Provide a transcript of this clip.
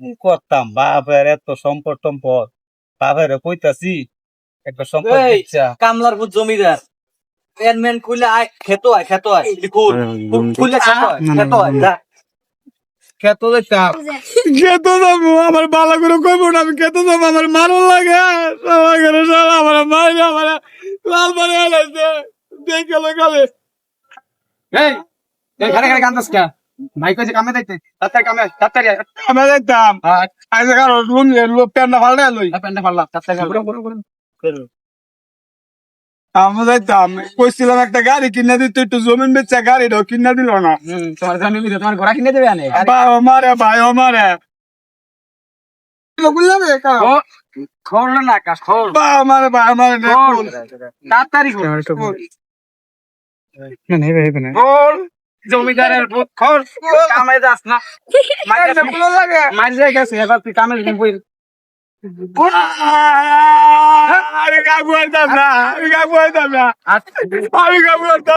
কি করতাম বাপের এত সম্পদ টম্পদ বাপের কইতাছি একটা সম্পদ এই ইচ্ছা কামলার পুত জমিদার এনমেন খুলে আয় খেত আয় লিখুন খুলে খেত আয় যা খেত যাইতাম খেতে যাবো আমার বালা করে কইবো না আমি খেতে যাবো আমার মারণ লাগে সবাই করে সারা আমার মাইরে আমার লাল বারে আলাইছে দেখে লাগালে এই এই খানে খানে কান্দাস কা ভাই কইছে কামে যাইতে তাড়াতাড়ি আমি দেখতাম আজ কারো রুম প্যান্ডা ফাল্টা লই পেন্ডা ফাল্লা তাড়াতাড়ি আমি দেখতাম কইছিলাম একটা গাড়ি কিনে দিত একটু জমিন বেচা গাড়িটাও কিনে দিল না তোমার জমি দিতে তোমার ঘোড়া কিনে দেবে আনে ভাই ও মারে খোল না কাজ খোল ভাই আমারে তাড়াতাড়ি খোল খোল জমিদারের পুত খোল কামে যাস না মাইরে গেছে এবার তুই কামে বই আমি কাকু আইতাম না আমি কাকু আইতাম না আমি কাকু আইতাম